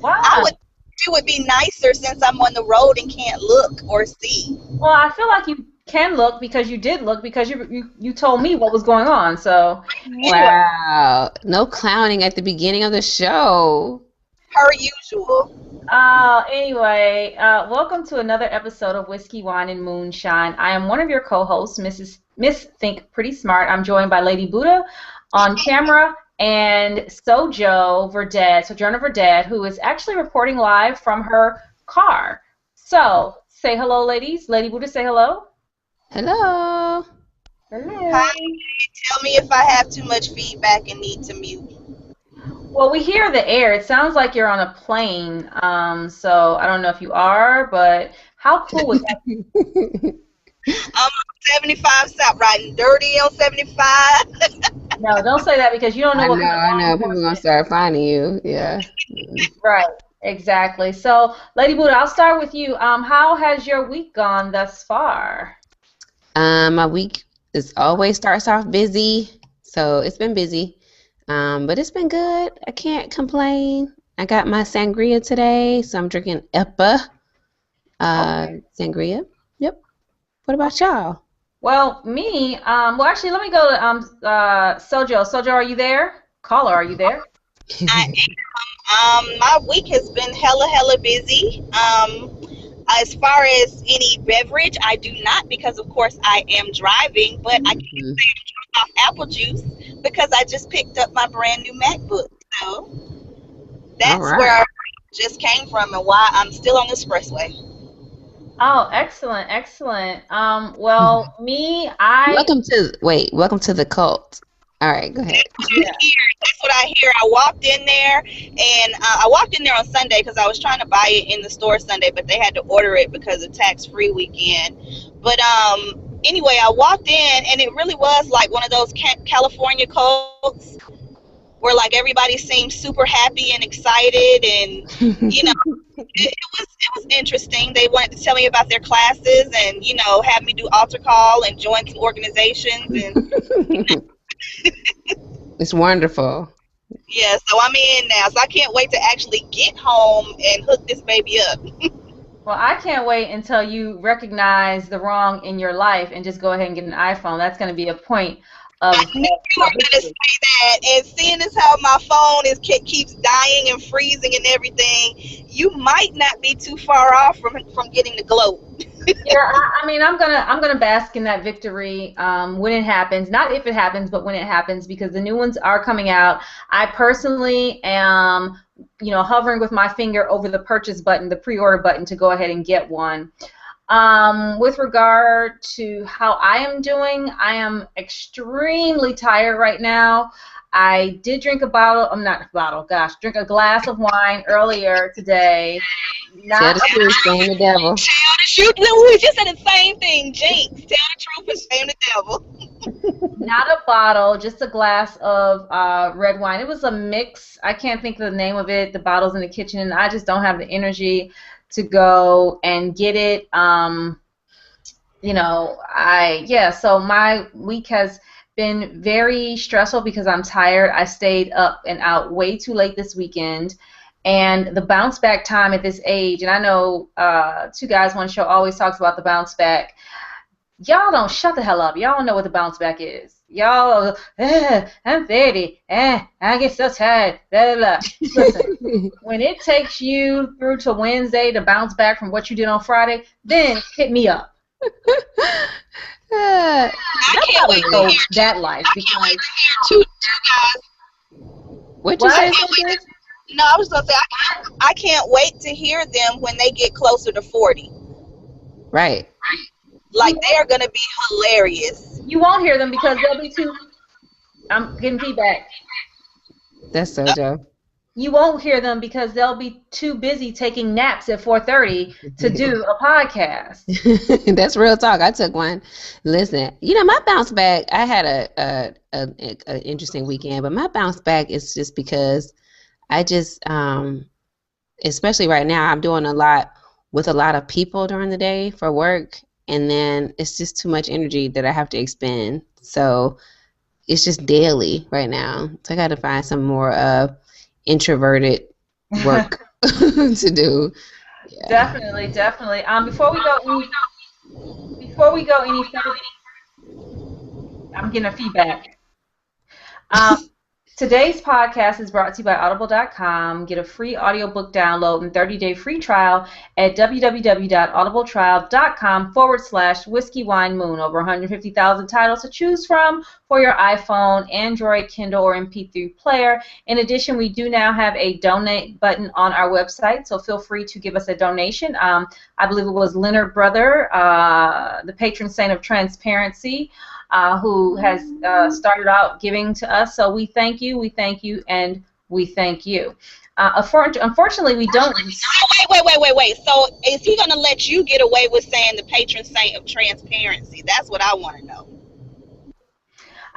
I Why? would it would be nicer since I'm on the road and can't look or see. Well, I feel like you can look because you did look because you told me what was going on. So anyway, Wow. No clowning at the beginning of the show. Per usual. welcome to another episode of Whiskey, Wine, and Moonshine. I am one of your co-hosts, Miss Think Pretty Smart. I'm joined by Lady Buddha on camera and Sojourner Verdad, who is actually reporting live from her car. So say hello, ladies. Lady Buddha, say hello. Hello. Hello. Hi, tell me if I have too much feedback and need to mute. Well, we hear the air. It sounds like you're on a plane. So I don't know if you are, but how cool would that I'm on 75 South, riding dirty on 75. be? No, don't say that because you don't know I what know, kind of I law know. People are gonna enforcement. start finding you. Yeah. Right, exactly. So, Lady Buddha, I'll start with you. How has your week gone thus far? My week is always starts off busy, so it's been busy. But it's been good. I can't complain. I got my sangria today, so I'm drinking Epa Okay. sangria. Yep. What about y'all? Well, me, actually, let me go to Sojo. Sojo, are you there? Caller, are you there? I My week has been hella busy. As far as any beverage, I do not because of course I am driving, but I can't Mhm. say I'm off apple juice because I just picked up my brand new MacBook. So All that's where right. I just came from and why I'm still on the expressway. Oh, excellent, excellent. Well, me, I Welcome to the cult. All right, go ahead. yeah. That's what I hear. I walked in there, and I walked in there on Sunday because I was trying to buy it in the store Sunday, but they had to order it because of tax-free weekend. But anyway, I walked in, and it really was like one of those California cults where like everybody seemed super happy and excited, and you know, it was interesting. They wanted to tell me about their classes, and have me do altar call and join some organizations, and It's wonderful. yeah, so I'm in now. So I can't wait to actually get home and hook this baby up. Well, I can't wait until you recognize the wrong in your life and just go ahead and get an iPhone. That's going to be a point I of, knew you were of gonna victory. say that, and seeing as how my phone keeps dying and freezing and everything, you might not be too far off from getting the glow. Yeah, I mean, I'm gonna bask in that victory when it happens. Not if it happens, but when it happens, because the new ones are coming out. I personally am, hovering with my finger over the purchase button, the pre-order button, to go ahead and get one. With regard to how I am doing, I am extremely tired right now. I did drink a bottle, I'm not a bottle, gosh, drink a glass of wine earlier today. Tell Not the truth, shame the devil. Tell the truth. We just said the same thing, Jinx. Tell the truth and shame the devil. Not a bottle, just a glass of red wine. It was a mix. I can't think of the name of it. The bottle's in the kitchen, and I just don't have the energy to go and get it. So my week has been very stressful because I'm tired. I stayed up and out way too late this weekend. And the bounce back time at this age, and I know Two Guys One Show always talks about the bounce back. Y'all don't shut the hell up. Y'all don't know what the bounce back is. Y'all, I'm 30. I get so tired. Blah, blah, blah. Listen, when it takes you through to Wednesday to bounce back from what you did on Friday, then hit me up. Uh, I that can't wait to probably. So hear. that life, I can't wait because to hear two guys. What you I say, what? can't wait. Cedric? No, I was gonna say I can't wait to hear them when they get closer to 40. Right. Like they are gonna be hilarious. You won't hear them because they'll be too. I'm getting feedback. That's Sojo. You won't hear them because they'll be too busy taking naps at 4:30 to do a podcast. That's real talk. I took one. Listen, my bounce back. I had a interesting weekend, but my bounce back is just because I just especially right now, I'm doing a lot with a lot of people during the day for work, and then it's just too much energy that I have to expend. So it's just daily right now. So I got to find some more introverted work to do. Yeah. Definitely, definitely. Before we go any further, I'm getting a feedback. Um, Today's podcast is brought to you by Audible.com. Get a free audiobook download and 30-day free trial at www.audibletrial.com/Whiskey Wine Moon. Over 150,000 titles to choose from for your iPhone, Android, Kindle, or MP3 player. In addition, we do now have a donate button on our website, so feel free to give us a donation. I believe it was Leonard Brother, the patron saint of transparency, who has started out giving to us. So we thank you, and we thank you. Unfortunately, we don't. Wait. So is he going to let you get away with saying the patron saint of transparency? That's what I want to know.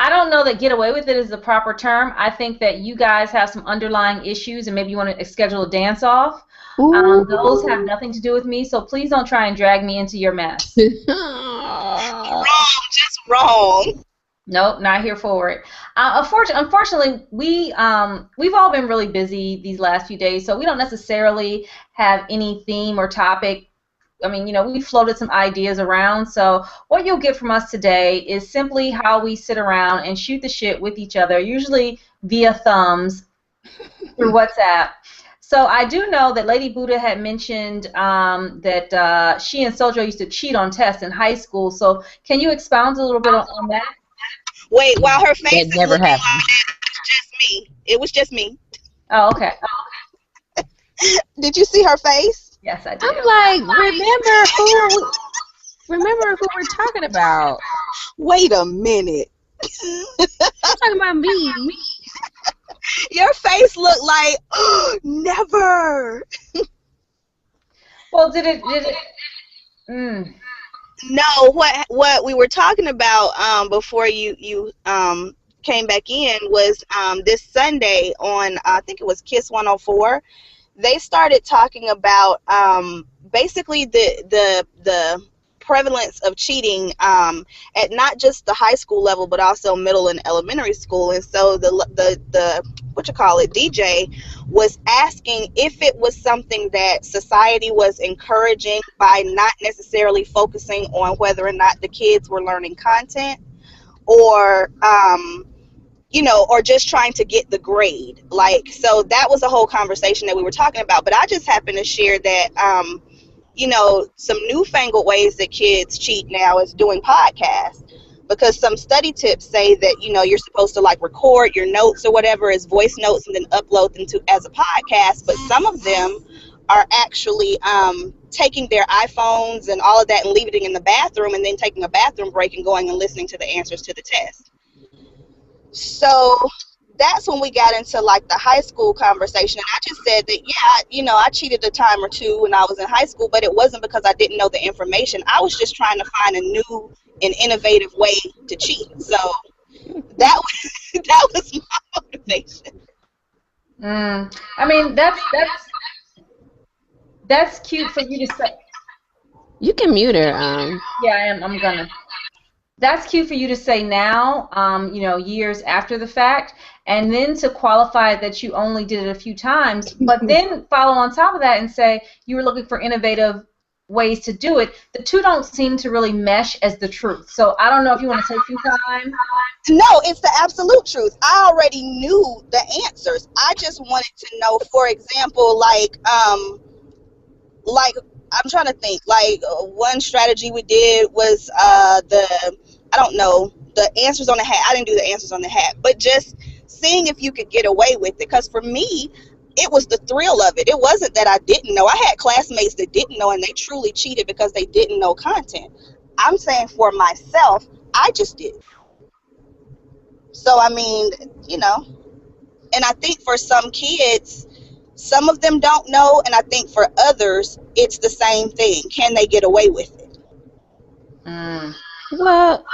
I don't know that get away with it is the proper term. I think that you guys have some underlying issues and maybe you want to schedule a dance off. Those have nothing to do with me, so please don't try and drag me into your mess. Wrong, just wrong. Nope, not here for it. Unfortunately, we've all been really busy these last few days, so we don't necessarily have any theme or topic. I mean, we floated some ideas around, so what you'll get from us today is simply how we sit around and shoot the shit with each other, usually via thumbs through WhatsApp. So I do know that Lady Buddha had mentioned that she and Sojo used to cheat on tests in high school, so can you expound a little bit on that? Wait, while her face It never happened. It was just me. Oh, okay. Did you see her face? Yes, I did. I'm like, remember who we're talking about. Wait a minute. I'm talking about me. Your face looked like, never. Well, did it? No, what we were talking about before you came back in was this Sunday on, I think it was Kiss 104. They started talking about basically the prevalence of cheating at not just the high school level but also middle and elementary school. And so the DJ was asking if it was something that society was encouraging by not necessarily focusing on whether or not the kids were learning content or or just trying to get the grade. So that was a whole conversation that we were talking about. But I just happened to share that, some newfangled ways that kids cheat now is doing podcasts. Because some study tips say that, you're supposed to record your notes or whatever as voice notes and then upload them as a podcast. But some of them are actually taking their iPhones and all of that and leaving it in the bathroom and then taking a bathroom break and going and listening to the answers to the test. So that's when we got into the high school conversation. And I just said that, yeah, I cheated a time or two when I was in high school, but it wasn't because I didn't know the information. I was just trying to find a new and innovative way to cheat. So that was my motivation. I mean, that's cute for you to say. You can mute her. Yeah, I am. I'm gonna. That's cute for you to say now, years after the fact, and then to qualify that you only did it a few times, but then follow on top of that and say you were looking for innovative ways to do it. The two don't seem to really mesh as the truth. So I don't know if you want to take some time. No, it's the absolute truth. I already knew the answers. I just wanted to know, for example, I'm trying to think. One strategy we did was the answers on the hat. I didn't do the answers on the hat, but just seeing if you could get away with it. Because for me, it was the thrill of it. It wasn't that I didn't know. I had classmates that didn't know, and they truly cheated because they didn't know content. I'm saying for myself, I just did. So, I mean, and I think for some kids, some of them don't know, and I think for others, it's the same thing. Can they get away with it? Well,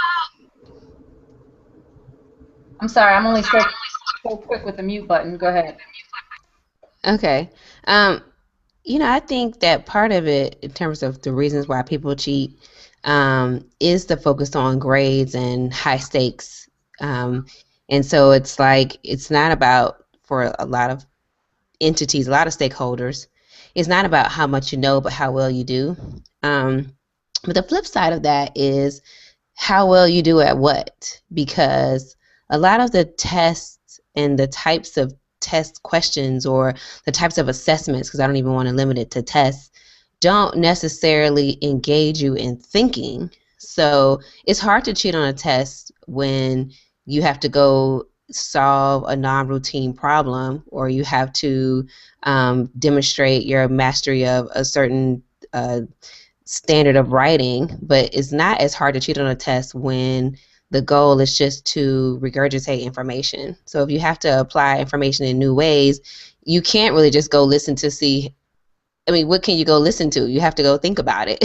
I'm sorry, I'm only so quick with the mute button. Go ahead. okay. I think that part of it, in terms of the reasons why people cheat, is the focus on grades and high stakes. And so it's not about, for a lot of entities, a lot of stakeholders. It's not about how much you know, but how well you do. But the flip side of that is how well you do at what, because a lot of the tests and the types of test questions or the types of assessments, because I don't even want to limit it to tests, don't necessarily engage you in thinking. So it's hard to cheat on a test when you have to go solve a non-routine problem, or you have to demonstrate your mastery of a certain standard of writing. But it's not as hard to cheat on a test when the goal is just to regurgitate information. So if you have to apply information in new ways, you can't really just go listen to see. I mean, what can you go listen to? You have to go think about it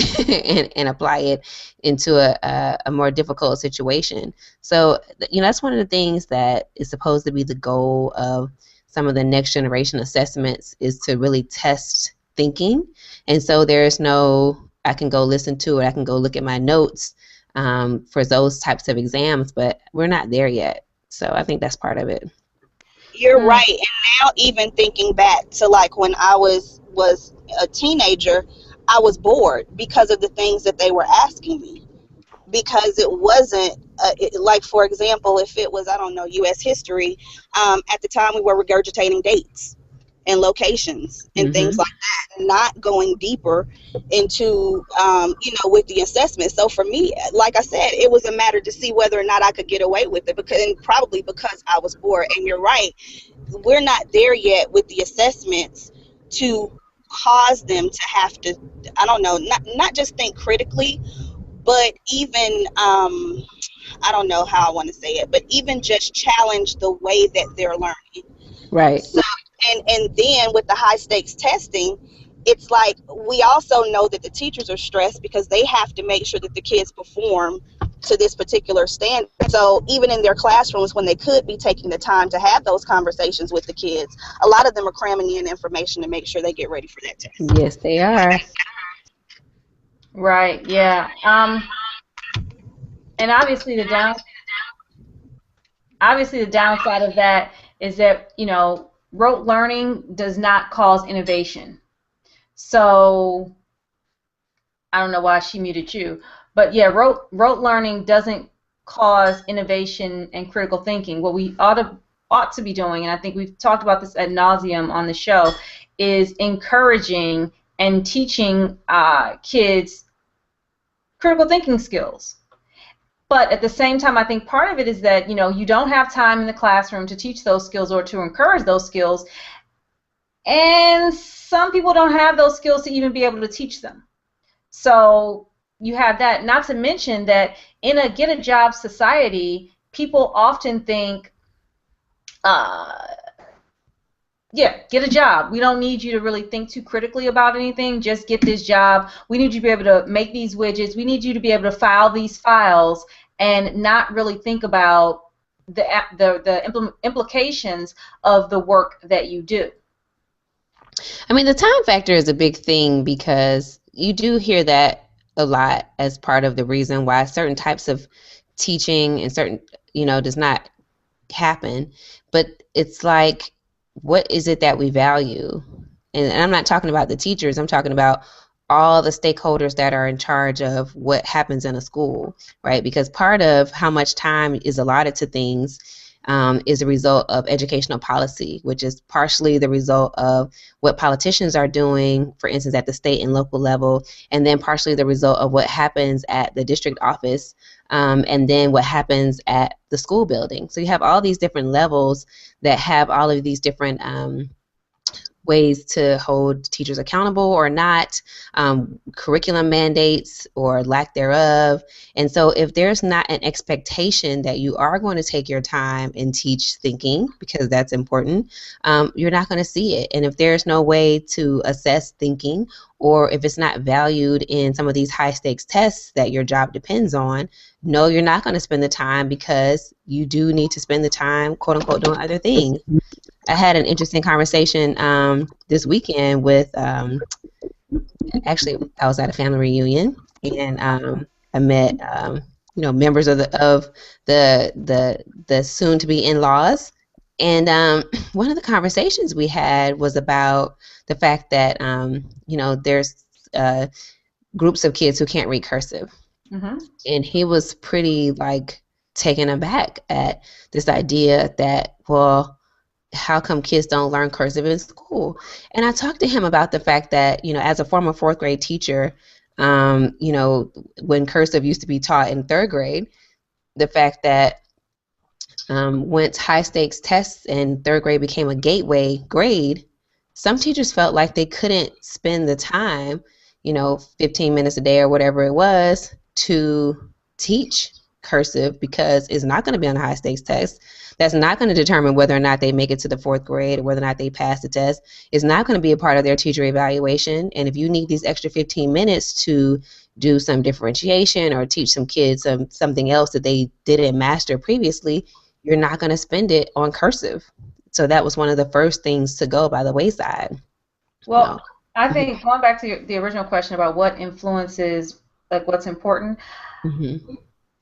and apply it into a more difficult situation. So, that's one of the things that is supposed to be the goal of some of the next generation assessments, is to really test thinking. And so there's no, I can go listen to it, I can go look at my notes for those types of exams, but we're not there yet. So I think that's part of it. You're right. And now, even thinking back to like when I was a teenager, I was bored because of the things that they were asking me, because it wasn't like, for example, if it was, I don't know, U.S. history, at the time we were regurgitating dates and locations and things like that, not going deeper into, with the assessment. So for me, like I said, it was a matter to see whether or not I could get away with it, probably because I was bored. And you're right, we're not there yet with the assessments to cause them to have to, I don't know, not just think critically, but even, I don't know how I want to say it, but even just challenge the way that they're learning. Right. So, and then with the high stakes testing, it's like we also know that the teachers are stressed because they have to make sure that the kids perform to this particular standard. So even in their classrooms, when they could be taking the time to have those conversations with the kids, a lot of them are cramming in information to make sure they get ready for that test. Yes, they are. Right. Yeah. And obviously the downside of that is that, rote learning does not cause innovation. So I don't know why she muted you, but yeah, rote learning doesn't cause innovation and critical thinking. What we ought to be doing, and I think we've talked about this ad nauseum on the show, is encouraging and teaching kids critical thinking skills. But at the same time, I think part of it is that, you don't have time in the classroom to teach those skills or to encourage those skills. And some people don't have those skills to even be able to teach them. So you have that. Not to mention that in a get-a-job society, people often think, get a job. We don't need you to really think too critically about anything. Just get this job. We need you to be able to make these widgets. We need you to be able to file these files and not really think about the implications of the work that you do. I mean, the time factor is a big thing, because you do hear that a lot as part of the reason why certain types of teaching and certain, does not happen. But it's like, what is it that we value? And I'm not talking about the teachers. I'm talking about all the stakeholders that are in charge of what happens in a school, right? Because part of how much time is allotted to things is a result of educational policy, which is partially the result of what politicians are doing, for instance, at the state and local level, and then partially the result of what happens at the district office, and then what happens at the school building. So you have all these different levels that have all of these different ways to hold teachers accountable or not, curriculum mandates or lack thereof. And so if there's not an expectation that you are going to take your time and teach thinking, because that's important, you're not going to see it. And if there's no way to assess thinking, or if it's not valued in some of these high stakes tests that your job depends on, no, you're not going to spend the time, because you do need to spend the time, quote unquote, doing other things. I had an interesting conversation this weekend with, actually, I was at a family reunion, and I met, members of the soon-to-be in-laws, And one of the conversations we had was about the fact that, there's groups of kids who can't read cursive. Mm-hmm. And he was pretty like taken aback at this idea that, well, how come kids don't learn cursive in school? And I talked to him about the fact that, as a former fourth grade teacher, when cursive used to be taught in third grade, the fact that once high stakes tests in third grade became a gateway grade, some teachers felt like they couldn't spend the time, 15 minutes a day or whatever it was, to teach cursive because it's not going to be on a high stakes test. That's not going to determine whether or not they make it to the fourth grade or whether or not they pass the test. It's not going to be a part of their teacher evaluation. And if you need these extra 15 minutes to do some differentiation or teach some kids something else that they didn't master previously, you're not going to spend it on cursive. So that was one of the first things to go by the wayside. Well, I think going back to the original question about what influences, like what's important,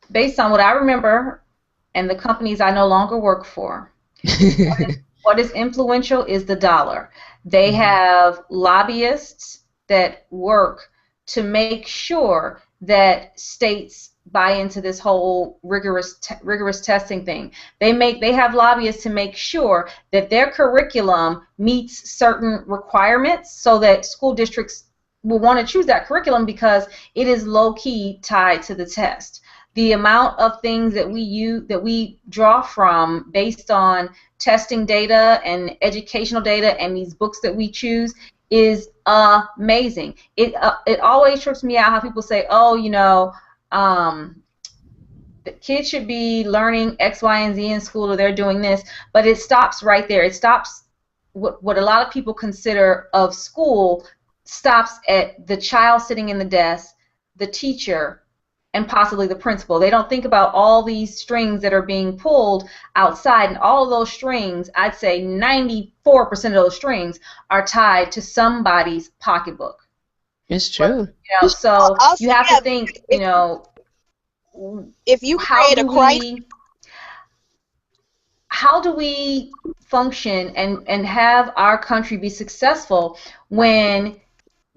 based on what I remember and the companies I no longer work for, what is influential is the dollar. They have lobbyists that work to make sure that states buy into this whole rigorous testing thing. They have lobbyists to make sure that their curriculum meets certain requirements so that school districts will want to choose that curriculum because it is low-key tied to the test. The amount of things that we draw from based on testing data and educational data and these books that we choose is amazing. It always trips me out how people say, oh, the kids should be learning X, Y, and Z in school, or they're doing this, but it stops right there. It stops what a lot of people consider of school stops at the child sitting in the desk, the teacher, and possibly the principal. They don't think about all these strings that are being pulled outside, and all of those strings, I'd say 94% of those strings are tied to somebody's pocketbook. It's true. But, so you have to think, if you create a crisis, how do we function and have our country be successful when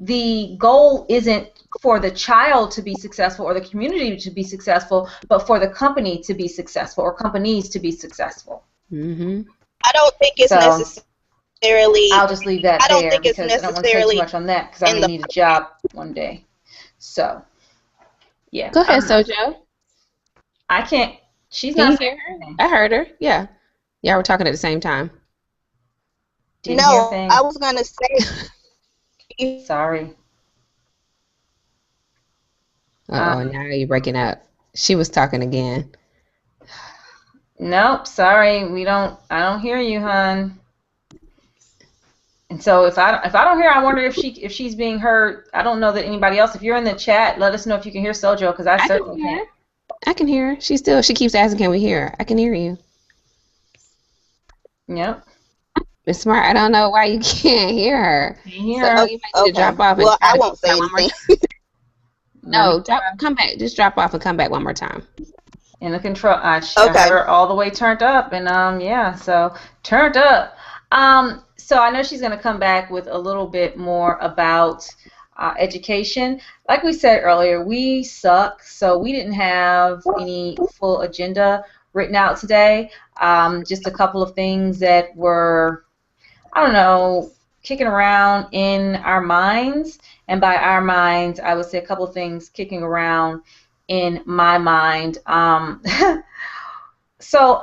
the goal isn't for the child to be successful or the community to be successful, but for the company to be successful or companies to be successful? I don't think it's necessarily. I'll just leave that there because I don't want to say too much on that because I may need a job one day. So, yeah. Go ahead, Sojo. I can't. She's Can not. You hear her? I heard her. Yeah. Y'all were talking at the same time. No, I was gonna say. Sorry. Oh, now you're breaking up. She was talking again. Nope. Sorry. I don't hear you, hon. And so if I don't hear, I wonder if she's being heard. I don't know that anybody else. If you're in the chat, let us know if you can hear Sojo because I certainly can. I can hear her. She keeps asking, can we hear her? I can hear you. Yep. Miss Smart, I don't know why you can't hear her. You might need to drop off. Well, I won't say anything. No, come back. Just drop off and come back one more time. In the control, I have her all the way turned up, and yeah, so turned up. So I know she's going to come back with a little bit more about education. Like we said earlier, we suck, so we didn't have any full agenda written out today. Just a couple of things that were, I don't know, kicking around in our minds. And by our minds, I would say a couple of things kicking around in my mind. So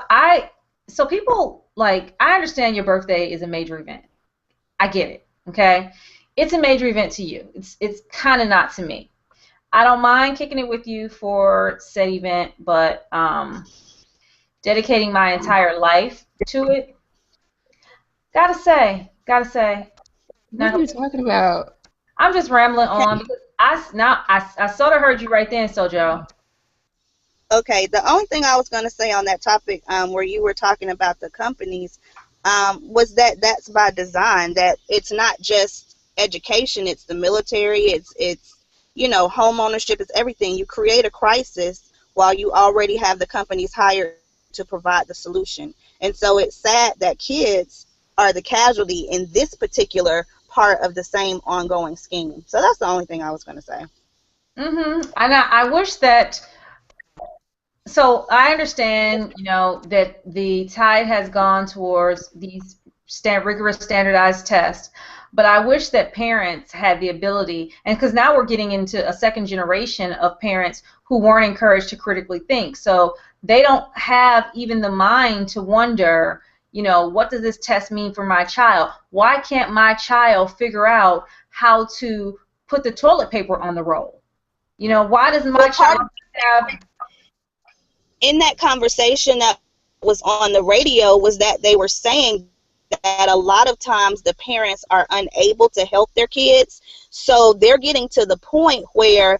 people, like, I understand your birthday is a major event. I get it, okay? It's a major event to you. It's kind of not to me. I don't mind kicking it with you for said event, but dedicating my entire life to it, gotta say. What are you talking about? I'm just rambling on because I sort of heard you right then, Sojo. Okay, the only thing I was going to say on that topic, where you were talking about the companies, was that that's by design. That it's not just education; it's the military, it's home ownership, it's everything. You create a crisis while you already have the companies hired to provide the solution. And so it's sad that kids are the casualty in this particular part of the same ongoing scheme. So that's the only thing I was going to say. And I wish that. So I understand, that the tide has gone towards these rigorous standardized tests, but I wish that parents had the ability, and because now we're getting into a second generation of parents who weren't encouraged to critically think, so they don't have even the mind to wonder, what does this test mean for my child? Why can't my child figure out how to put the toilet paper on the roll? Why doesn't my child have... In that conversation that was on the radio was that they were saying that a lot of times the parents are unable to help their kids, so they're getting to the point where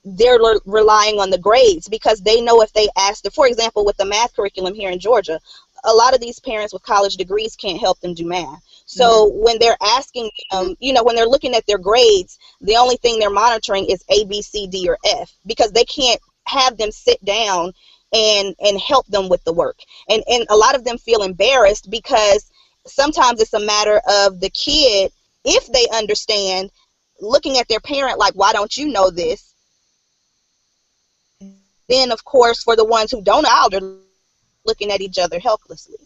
they're relying on the grades, because they know if they ask, for example, with the math curriculum here in Georgia, a lot of these parents with college degrees can't help them do math. So when they're asking, when they're looking at their grades, the only thing they're monitoring is A, B, C, D, or F, because they can't have them sit down and help them with the work. And a lot of them feel embarrassed, because sometimes it's a matter of the kid, if they understand, looking at their parent like, why don't you know this? Then, of course, for the ones who don't know, they're looking at each other helplessly.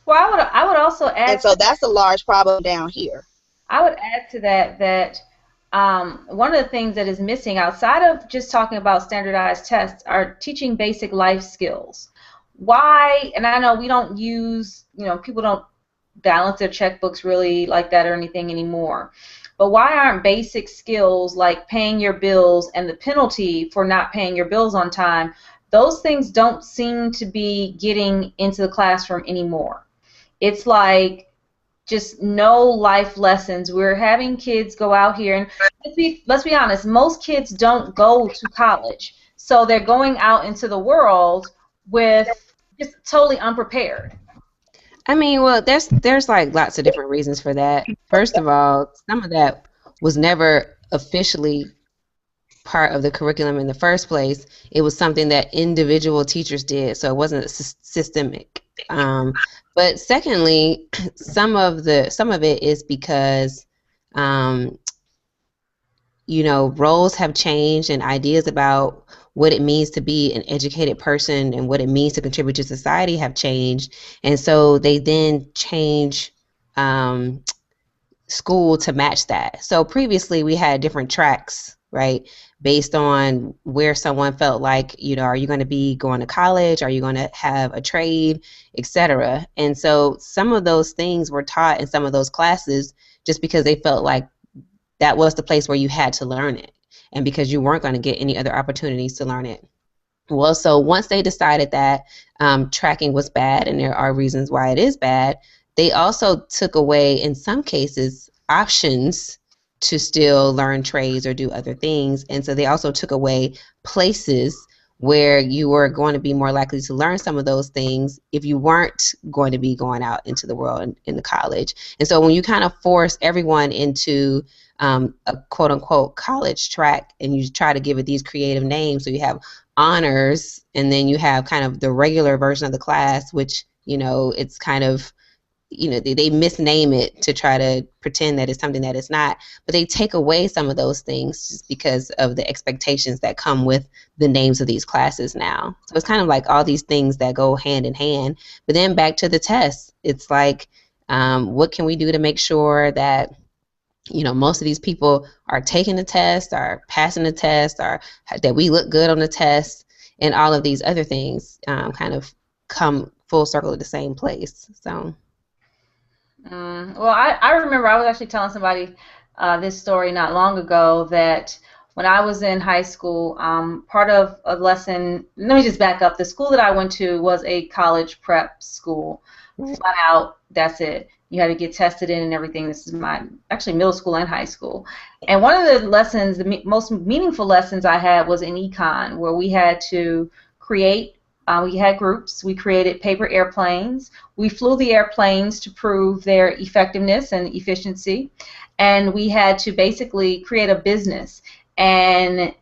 Well, I would also add... And so that's a large problem down here. I would add to that one of the things that is missing outside of just talking about standardized tests are teaching basic life skills. Why, and I know we don't use, people don't balance their checkbooks really like that or anything anymore, but why aren't basic skills like paying your bills and the penalty for not paying your bills on time, those things don't seem to be getting into the classroom anymore. It's like just no life lessons. We're having kids go out here, and let's be honest, most kids don't go to college, so they're going out into the world with just totally unprepared. I mean, well, there's like lots of different reasons for that. First of all, some of that was never officially part of the curriculum in the first place. It was something that individual teachers did, so it wasn't systemic. But secondly, some of it is because roles have changed, and ideas about what it means to be an educated person and what it means to contribute to society have changed, and so they then change school to match that. So previously we had different tracks, right, based on where someone felt like, are you going to be going to college? Are you going to have a trade, etc.? And so some of those things were taught in some of those classes just because they felt like that was the place where you had to learn it, and because you weren't going to get any other opportunities to learn it. Well, so once they decided that tracking was bad, and there are reasons why it is bad, they also took away, in some cases, options to still learn trades or do other things. And so they also took away places where you were going to be more likely to learn some of those things if you weren't going to be going out into the world and in the college. And so when you kind of force everyone into a quote-unquote college track, and you try to give it these creative names, so you have honors, and then you have kind of the regular version of the class, which, it's kind of, they misname it to try to pretend that it's something that it's not, but they take away some of those things just because of the expectations that come with the names of these classes now. So it's kind of like all these things that go hand in hand. But then back to the tests, it's like, what can we do to make sure that most of these people are taking the test, are passing the test, or that we look good on the test, and all of these other things kind of come full circle to the same place. So. Well, I remember I was actually telling somebody this story not long ago, that when I was in high school, part of a lesson, let me just back up. The school that I went to was a college prep school. Flat out, that's it. You had to get tested in and everything. This is my actually middle school and high school. And one of the lessons, the most meaningful lessons I had was in econ, where we had to create, we had groups, we created paper airplanes, we flew the airplanes to prove their effectiveness and efficiency, and we had to basically create a business. And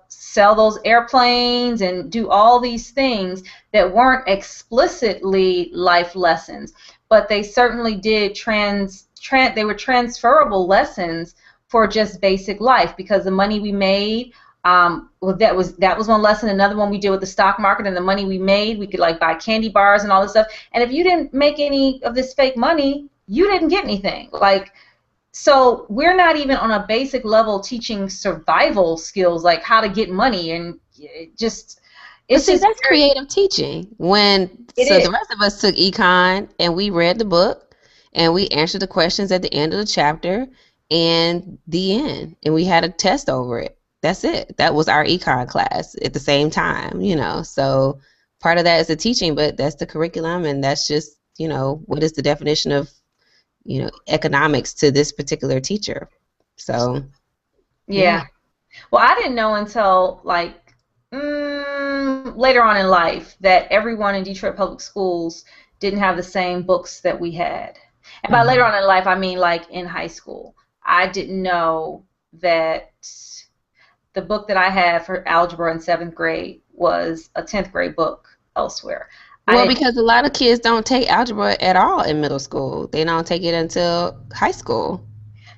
sell those airplanes and do all these things that weren't explicitly life lessons, but they certainly did they were transferable lessons for just basic life, because the money we made, well, that was one lesson. Another one we did with the stock market, and the money we made, we could like buy candy bars and all this stuff. And if you didn't make any of this fake money, you didn't get anything. Like, so we're not even on a basic level teaching survival skills, like how to get money, and it's just that's creative teaching. The rest of us took econ and we read the book and we answered the questions at the end of the chapter and the end, and we had a test over it. That's it. That was our econ class at the same time, So part of that is the teaching, but that's the curriculum, and that's just, what is the definition of economics to this particular teacher. So yeah. Well, I didn't know until like later on in life that everyone in Detroit Public Schools didn't have the same books that we had. And by later on in life, I mean like in high school. I didn't know that the book that I had for algebra in 7th grade was a 10th grade book elsewhere. Well, because a lot of kids don't take algebra at all in middle school. They don't take it until high school.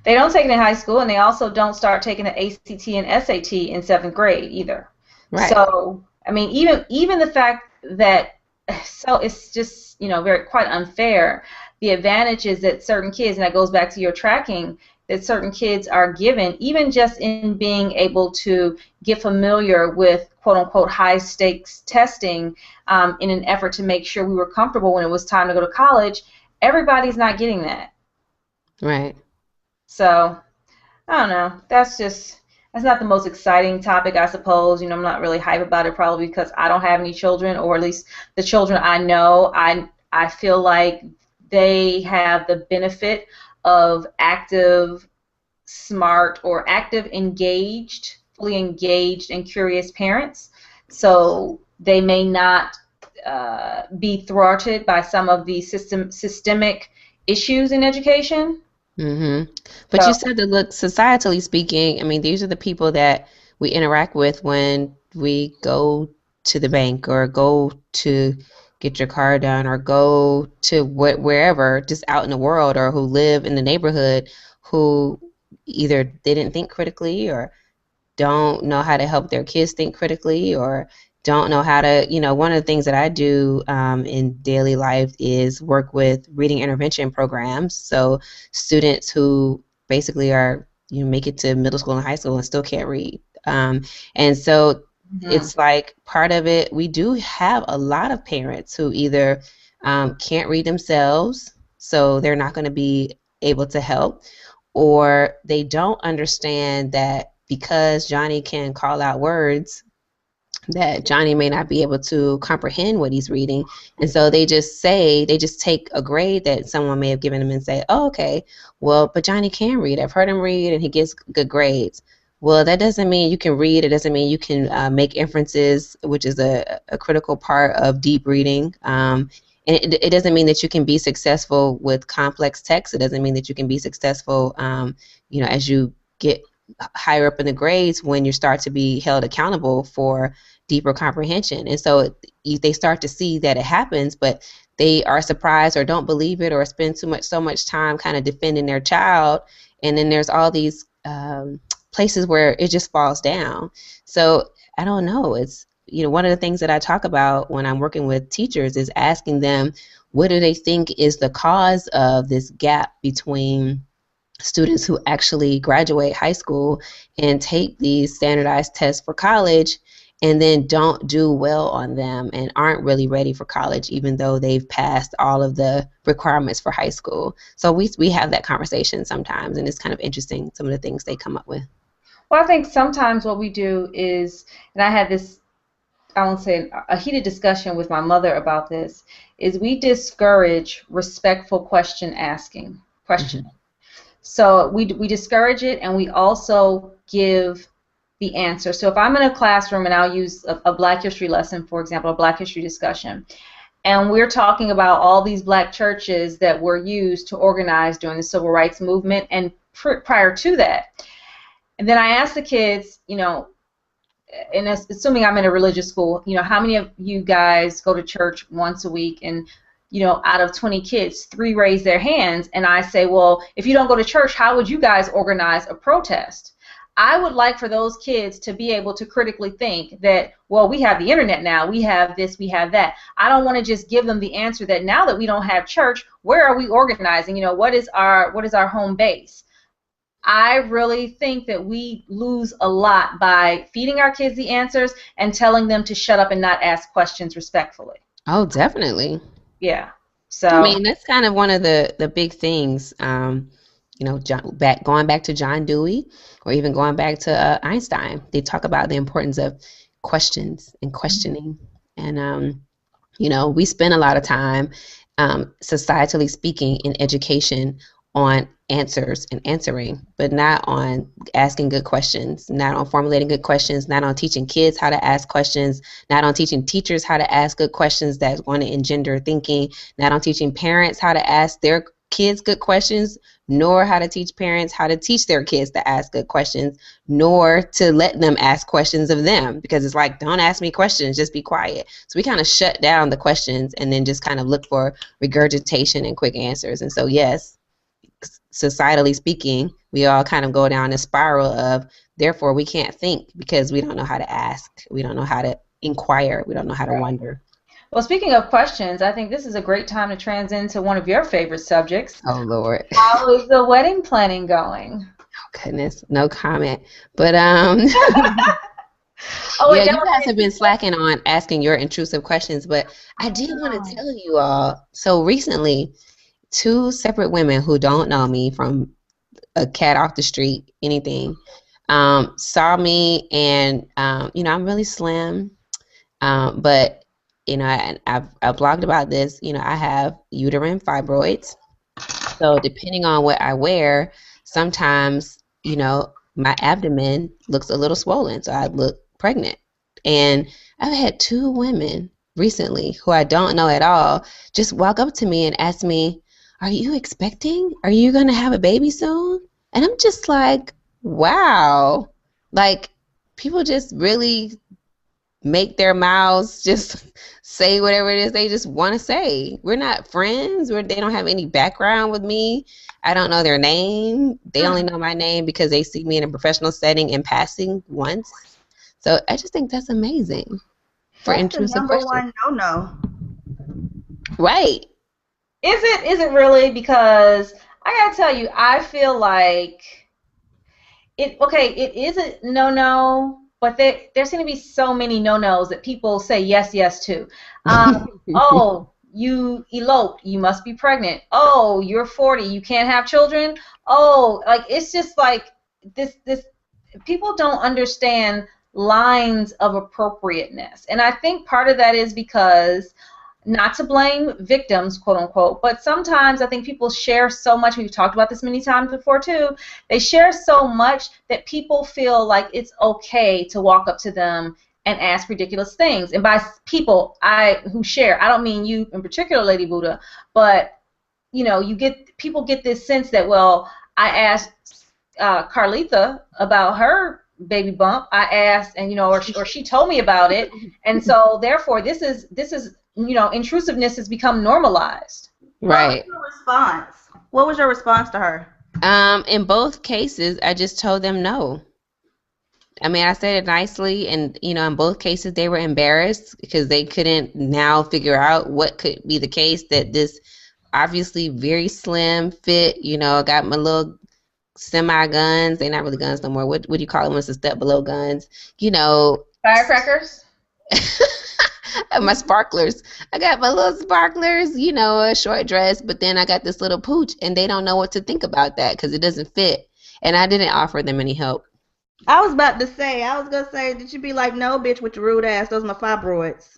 They don't take it in high school, and they also don't start taking the ACT and SAT in 7th grade either. Right. So, I mean, even the fact that, so it's just, quite unfair, the advantages that certain kids, and that goes back to your tracking, that certain kids are given, even just in being able to get familiar with quote-unquote high-stakes testing in an effort to make sure we were comfortable when it was time to go to college. Everybody's not getting that. Right. So, I don't know. That's not the most exciting topic, I suppose. I'm not really hype about it, probably because I don't have any children, or at least the children I know, I feel like they have the benefit of active, smart, or active, engaged, fully engaged and curious parents. So they may not be thwarted by some of the systemic issues in education. But you said that, look, societally speaking, I mean, these are the people that we interact with when we go to the bank or go to get your car done or go to wherever, just out in the world, or who live in the neighborhood, who either didn't think critically or don't know how to help their kids think critically, or don't know how to, one of the things that I do in daily life is work with reading intervention programs. So students who basically are, make it to middle school and high school and still can't read. And so it's like part of it, we do have a lot of parents who either can't read themselves, so they're not going to be able to help, or they don't understand that because Johnny can call out words, that Johnny may not be able to comprehend what he's reading. And so they just take a grade that someone may have given him and say, oh, okay, well, but Johnny can read. I've heard him read and he gets good grades. Well, that doesn't mean you can read. It doesn't mean you can make inferences, which is a critical part of deep reading. And it doesn't mean that you can be successful with complex text. It doesn't mean that you can be successful, as you get higher up in the grades, when you start to be held accountable for deeper comprehension. And so they start to see that it happens, but they are surprised or don't believe it, or spend so much time kind of defending their child. And then there's all these places where it just falls down. So I don't know. It's, one of the things that I talk about when I'm working with teachers is asking them, what do they think is the cause of this gap between students who actually graduate high school and take these standardized tests for college and then don't do well on them and aren't really ready for college, even though they've passed all of the requirements for high school. So we have that conversation sometimes, and it's kind of interesting, some of the things they come up with. Well, I think sometimes what we do is, and I had this, I won't say a heated discussion with my mother about this, is we discourage respectful question asking. So we discourage it, and we also give the answer. So if I'm in a classroom and I'll use a Black history lesson, for example, a Black history discussion, and we're talking about all these Black churches that were used to organize during the Civil Rights Movement and prior to that. And then I ask the kids, and assuming I'm in a religious school, how many of you guys go to church once a week? And out of 20 kids, 3 raise their hands, and I say, well, if you don't go to church, how would you guys organize a protest? I would like for those kids to be able to critically think that, well, we have the internet now, we have this, we have that. I don't want to just give them the answer that now that we don't have church, where are we organizing? What is our home base? I really think that we lose a lot by feeding our kids the answers and telling them to shut up and not ask questions respectfully. Oh, definitely. Yeah. So I mean, that's kind of one of the big things. Going back to John Dewey, or even going back to Einstein, they talk about the importance of questions and questioning. And we spend a lot of time, societally speaking, in education on answers and answering, but not on asking good questions, not on formulating good questions, not on teaching kids how to ask questions, not on teaching teachers how to ask good questions that's going to engender thinking, not on teaching parents how to ask their kids good questions, nor how to teach parents how to teach their kids to ask good questions, nor to let them ask questions of them, because it's like, don't ask me questions, just be quiet. So we kind of shut down the questions and then just kind of look for regurgitation and quick answers. And so, yes, societally speaking, we all kind of go down a spiral of, therefore we can't think because we don't know how to ask, we don't know how to inquire, we don't know how to wonder. Well, speaking of questions, I think this is a great time to transition into one of your favorite subjects. Oh, Lord. How is the wedding planning going? Oh, goodness, no comment. But Oh, wait, yeah, you guys have been slacking on asking your intrusive questions, but I did want to tell you all, so recently, 2 separate women who don't know me from a cat off the street, anything, saw me, and I'm really slim, but I've blogged about this. I have uterine fibroids, so depending on what I wear, sometimes my abdomen looks a little swollen, so I look pregnant. And I've had 2 women recently who I don't know at all just walk up to me and ask me, are you expecting? Are you going to have a baby soon? And I'm just like, wow. Like, people just really make their mouths just say whatever it is they just want to say. We're not friends. They don't have any background with me. I don't know their name. They only know my name because they see me in a professional setting in passing once. So I just think that's amazing for intrusive questions. That's the number one no-no. Right. Is it really? Because I gotta tell you, I feel like it is a no-no, but there seem to be so many no-nos that people say yes to. Oh, you eloped, you must be pregnant. Oh, you're 40, you can't have children. Oh, like, it's just like this people don't understand lines of appropriateness. And I think part of that is because, not to blame victims, quote unquote, but sometimes I think people share so much. We've talked about this many times before too. They share so much that people feel like it's okay to walk up to them and ask ridiculous things. And by people who share, I don't mean you in particular, Lady Buddha, but people get this sense that, well, I asked Carlitha about her baby bump. I asked, and or she told me about it, and so therefore this is intrusiveness has become normalized. Right. What was your response to her? In both cases, I just told them no. I mean, I said it nicely, and in both cases they were embarrassed because they couldn't now figure out what could be the case, that this obviously very slim fit, got my little semi guns. They're not really guns no more. What do you call them? It's a step below guns. Firecrackers. My sparklers. I got my little sparklers, a short dress, but then I got this little pooch, and they don't know what to think about that because it doesn't fit. And I didn't offer them any help. I was going to say, did you be like, no, bitch, with your rude ass, those are my fibroids?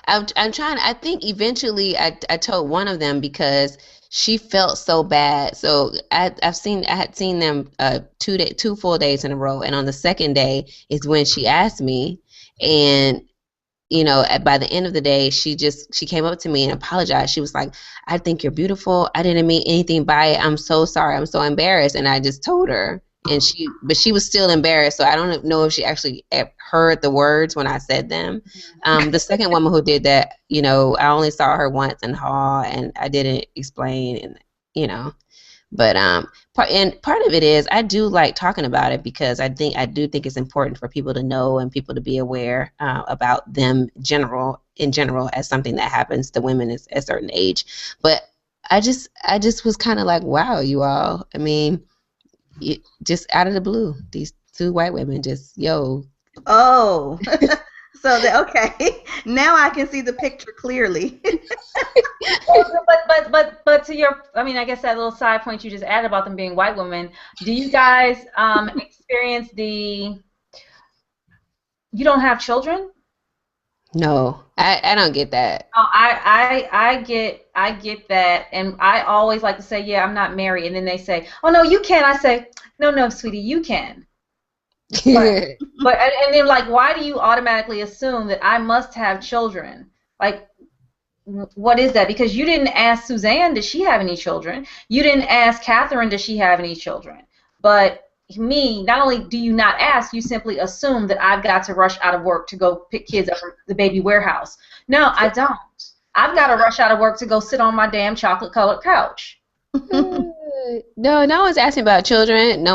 I'm trying. I think eventually I told one of them because she felt so bad. So I had seen them 2 full days in a row, and on the second day is when she asked me, and by the end of the day, she came up to me and apologized. She was like, I think you're beautiful. I didn't mean anything by it. I'm so sorry. I'm so embarrassed. And I just told her, but she was still embarrassed, so I don't know if she actually heard the words when I said them. The second woman who did that, I only saw her once in hall, and I didn't explain, and but part of it is I do like talking about it because I do think it's important for people to know and people to be aware about them in general as something that happens to women at a certain age. But I just was kind of like, wow, you all. I mean, just out of the blue, these two white women just Oh, so okay. Now I can see the picture clearly. but to your, I mean, I guess that little side point you just added about them being white women. Do you guys experience you don't have children? No, I don't get that. Oh, I get that, and I always like to say, yeah, I'm not married, and then they say, oh no, you can. I say, no, sweetie, you can. But and then like, why do you automatically assume that I must have children? Like, what is that? Because you didn't ask Suzanne, does she have any children? You didn't ask Catherine, does she have any children? But me, not only do you not ask, you simply assume that I've got to rush out of work to go pick kids up from the baby warehouse. No, I don't. I've got to rush out of work to go sit on my damn chocolate-colored couch. No one's asking about children.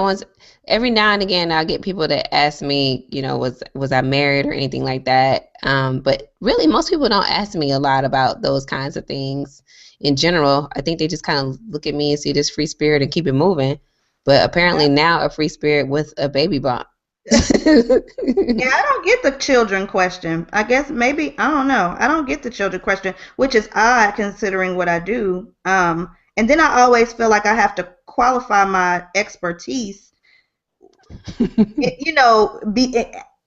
Every now and again I'll get people that ask me, was I married or anything like that. But really most people don't ask me a lot about those kinds of things in general. I think they just kind of look at me and see this free spirit and keep it moving. But apparently now a free spirit with a baby bump. Yeah, I don't get the children question. I guess maybe, I don't know. I don't get the children question, which is odd considering what I do. And then I always feel like I have to qualify my expertise,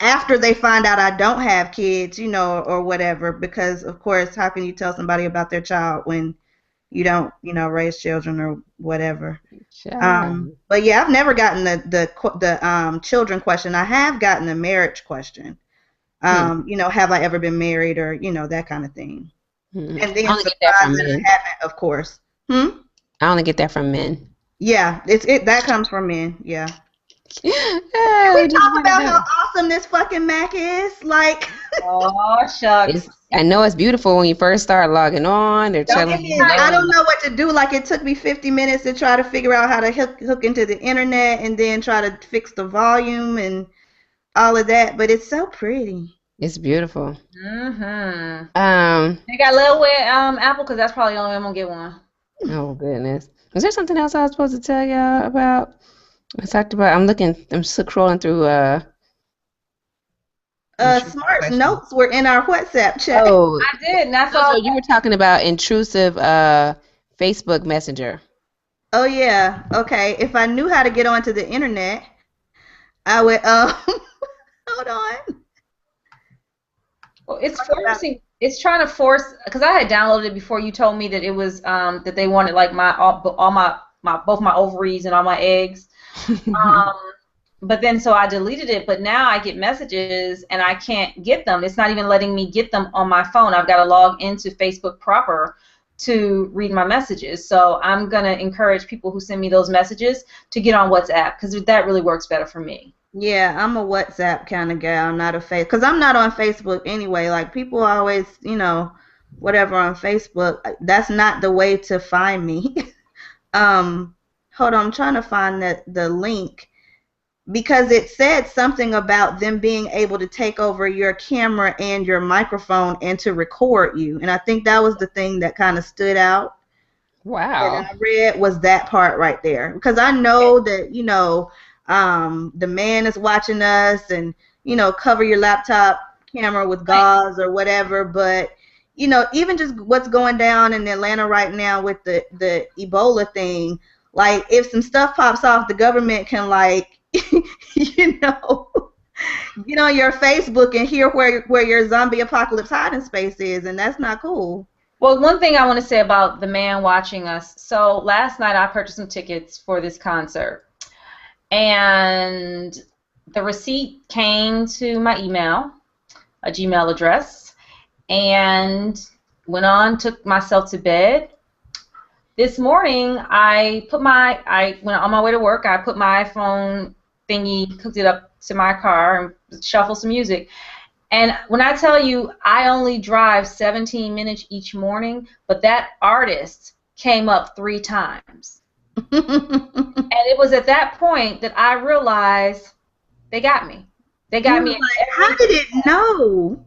after they find out I don't have kids, or whatever, because of course, how can you tell somebody about their child when you don't, raise children or whatever. But yeah, I've never gotten the children question. I have gotten the marriage question. Have I ever been married or, that kind of thing. And then I only get that from men. Of course. I only get that from men. Yeah, that comes from men. Yeah. Can we talk about how awesome this fucking Mac is? Like, oh shucks. I know it's beautiful when you first start logging on. They're telling you. I don't know what to do. Like, it took me 50 minutes to try to figure out how to hook into the internet and then try to fix the volume and all of that. But it's so pretty. It's beautiful. Mm-hmm. They got a little wet apple because that's probably the only way I'm gonna get one. Oh goodness. Was there something else I was supposed to tell y'all about? I talked about. I'm scrolling through. Smart notes were in our WhatsApp chat. Oh, I did. And that's all. So you were talking about intrusive Facebook Messenger. Oh yeah. Okay. If I knew how to get onto the internet, I would. Hold on. Well, it's trying to force, because I had downloaded it before you told me that it was that they wanted like both my ovaries and all my eggs. But then so I deleted it, but now I get messages and I can't get them. It's not even letting me get them on my phone. I've got to log into Facebook proper to read my messages. So I'm going to encourage people who send me those messages to get on WhatsApp, because that really works better for me. Yeah, I'm a WhatsApp kind of gal, not a face, because I'm not on Facebook anyway. Like, people always, whatever on Facebook. That's not the way to find me. Hold on, I'm trying to find the link, because it said something about them being able to take over your camera and your microphone and to record you. And I think that was the thing that kind of stood out. Wow. That I read was that part right there, because I know that, the man is watching us, and cover your laptop camera with gauze or whatever. But even just what's going down in Atlanta right now with the Ebola thing, like, if some stuff pops off, the government can, like, get on your Facebook and hear where your zombie apocalypse hiding space is, and that's not cool. Well, one thing I want to say about the man watching us. So last night I purchased some tickets for this concert, and the receipt came to my email, a Gmail address, and went on, took myself to bed, this morning I went on my way to work. I put my iPhone thingy, hooked it up to my car, and shuffled some music. And when I tell you I only drive 17 minutes each morning, but that artist came up 3 times. And it was at that point that I realized they got me. They got me. Like, how did it know?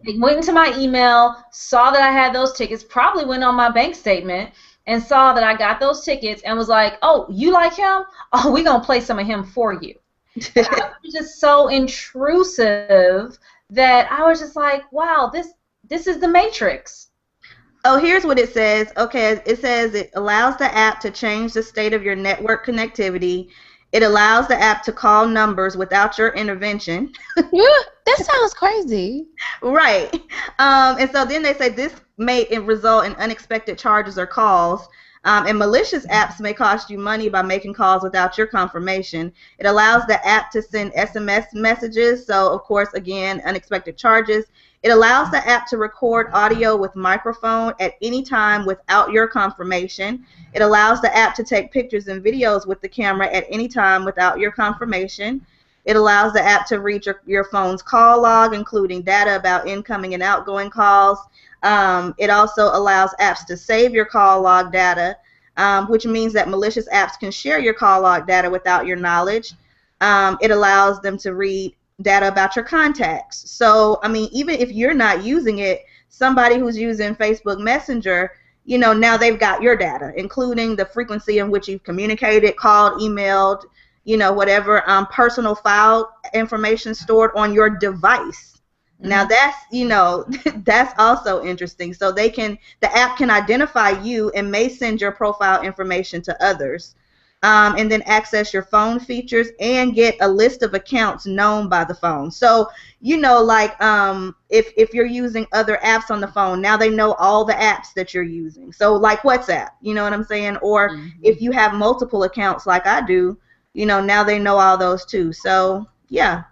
They went into my email, saw that I had those tickets, probably went on my bank statement, and saw that I got those tickets and was like, oh, you like him? Oh, we're going to play some of him for you. And I was just so intrusive that I was just like, wow, this is the Matrix. Oh, here's what it says. Okay, it says it allows the app to change the state of your network connectivity. It allows the app to call numbers without your intervention. That sounds crazy. Right. And so then they say this may result in unexpected charges or calls. And malicious apps may cost you money by making calls without your confirmation. It allows the app to send SMS messages. So, of course, again, unexpected charges. It allows the app to record audio with microphone at any time without your confirmation. It allows the app to take pictures and videos with the camera at any time without your confirmation. It allows the app to read your phone's call log, including data about incoming and outgoing calls. It also allows apps to save your call log data, which means that malicious apps can share your call log data without your knowledge. It allows them to read data about your contacts. So, I mean, even if you're not using it, somebody who's using Facebook Messenger, you know, now they've got your data, including the frequency in which you've communicated, called, emailed, you know, whatever personal file information stored on your device. Mm-hmm. Now that's, you know, that's also interesting. So the app can identify you and may send your profile information to others. And then access your phone features and get a list of accounts known by the phone. So, you know, like if you're using other apps on the phone, now they know all the apps that you're using. So like WhatsApp, you know what I'm saying? Or if you have multiple accounts like I do, you know, now they know all those too. So, yeah.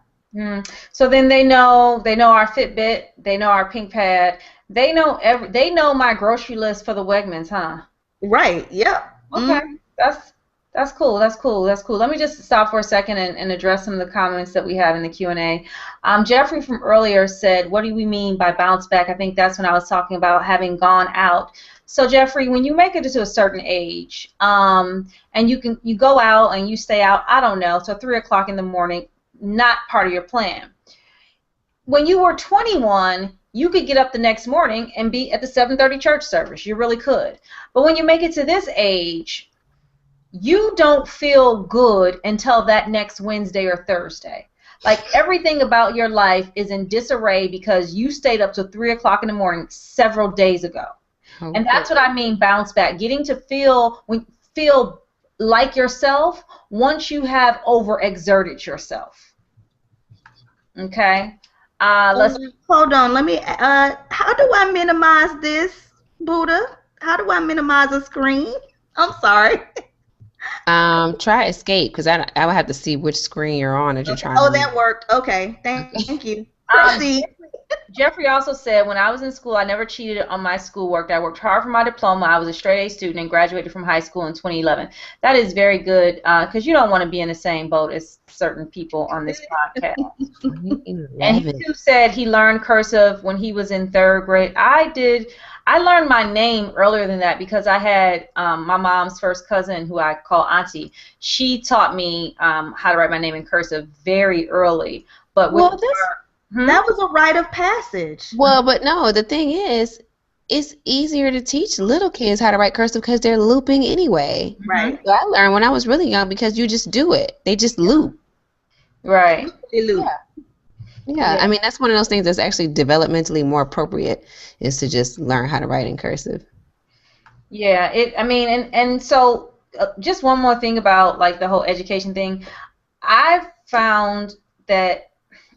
So then they know our Fitbit, they know our Pink Pad, they know my grocery list for the Wegmans, huh? Right. Yep. Okay. That's cool. That's cool. That's cool. Let me just stop for a second and address some of the comments that we have in the Q&A. Jeffrey from earlier said, what do we mean by bounce back? I think that's when I was talking about having gone out. So Jeffrey, when you make it to a certain age, and you go out and you stay out, I don't know, so 3 o'clock in the morning, not part of your plan. When you were 21, you could get up the next morning and be at the 7:30 church service. You really could. But when you make it to this age, you don't feel good until that next Wednesday or Thursday. Like everything about your life is in disarray because you stayed up till 3 o'clock in the morning several days ago. Okay. And that's what I mean bounce back. Getting to feel like yourself once you have overexerted yourself. Okay? Hold on. Let me, how do I minimize this, Buddha? How do I minimize a screen? I'm sorry. Try escape because I would have to see which screen you're on as you're trying. Oh, that worked. Okay, thank you. Proceed. Jeffrey also said, when I was in school, I never cheated on my schoolwork. I worked hard for my diploma. I was a straight A student and graduated from high school in 2011. That is very good because you don't want to be in the same boat as certain people on this podcast. And he too said he learned cursive when he was in 3rd grade. I learned my name earlier than that because I had my mom's first cousin, who I call Auntie. She taught me how to write my name in cursive very early. But that was a rite of passage. Well, but no, the thing is, it's easier to teach little kids how to write cursive because they're looping anyway. Right. So I learned when I was really young because you just do it. They just loop. Right. They loop. Yeah, I mean, that's one of those things that's actually developmentally more appropriate is to just learn how to write in cursive. Yeah, and so just one more thing about like the whole education thing. I've found that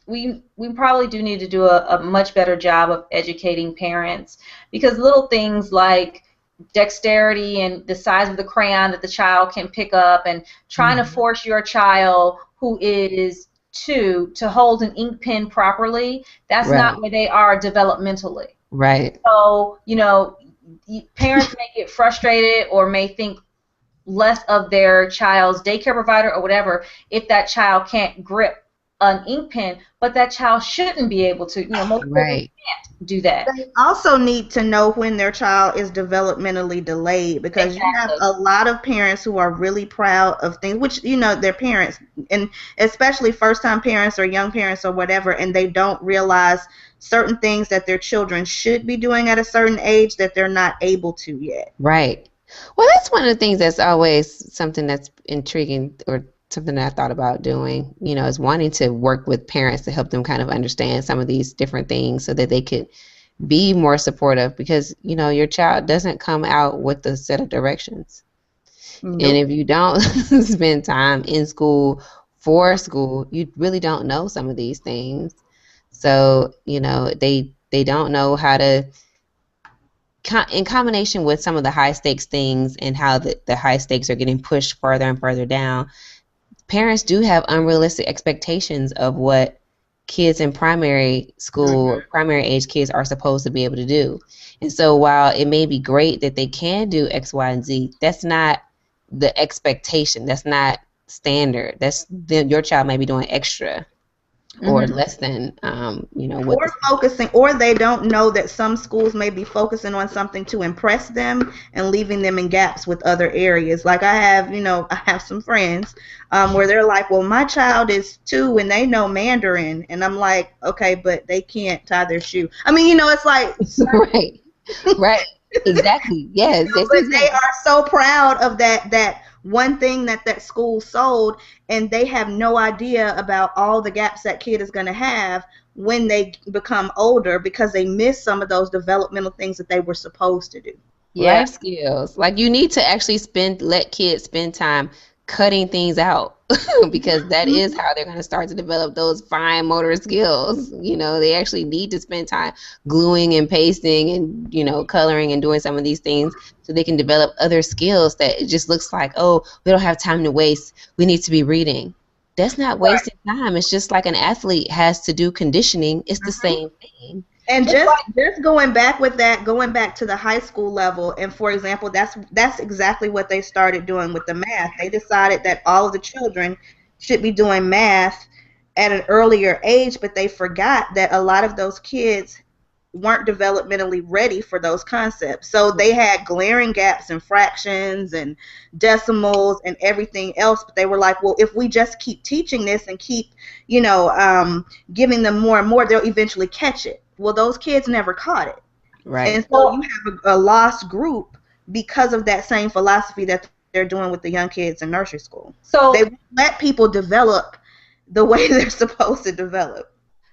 we probably do need to do a much better job of educating parents because little things like dexterity and the size of the crayon that the child can pick up and trying to force your child who is 2 to hold an ink pen properly, that's not where they are developmentally. Right. So, you know, parents may get frustrated or may think less of their child's daycare provider or whatever if that child can't grip an ink pen, but that child shouldn't be able to. Most children Right. can't do that. They also need to know when their child is developmentally delayed, because you have Exactly. a lot of parents who are really proud of things, which, their parents, and especially first-time parents or young parents or whatever, and they don't realize certain things that their children should be doing at a certain age that they're not able to yet. Right. Well, that's one of the things that's always something that's intriguing, or something that I thought about doing, is wanting to work with parents to help them kind of understand some of these different things so that they could be more supportive, because, your child doesn't come out with a set of directions. Nope. And if you don't spend time in school for school, you really don't know some of these things. So, they don't know how to, in combination with some of the high stakes things and how the high stakes are getting pushed further and further down, parents do have unrealistic expectations of what kids in primary school, primary age kids are supposed to be able to do. And so while it may be great that they can do X, Y, and Z, that's not the expectation. That's not standard. Your child may be doing extra or less than, what or focusing, or they don't know that some schools may be focusing on something to impress them and leaving them in gaps with other areas. Like I have some friends where they're like, well, my child is 2 and they know Mandarin, and I'm like, okay, but they can't tie their shoe. I mean, it's like right, exactly, yes. But they are so proud of that one thing that school sold, and they have no idea about all the gaps that kid is going to have when they become older, because they miss some of those developmental things that they were supposed to do. Life skills. Like, you need to actually let kids spend time cutting things out because that is how they're going to start to develop those fine motor skills. They actually need to spend time gluing and pasting and, coloring and doing some of these things so they can develop other skills that it just looks like, oh, we don't have time to waste. We need to be reading. That's not wasting time. It's just like an athlete has to do conditioning. It's the same thing. And just going back to the high school level, and for example, that's exactly what they started doing with the math. They decided that all of the children should be doing math at an earlier age, but they forgot that a lot of those kids weren't developmentally ready for those concepts. So they had glaring gaps in fractions and decimals and everything else, but they were like, well, if we just keep teaching this and keep, giving them more and more, they'll eventually catch it. Well, those kids never caught it. Right. And so you have a lost group because of that same philosophy that they're doing with the young kids in nursery school. So they let people develop the way they're supposed to develop.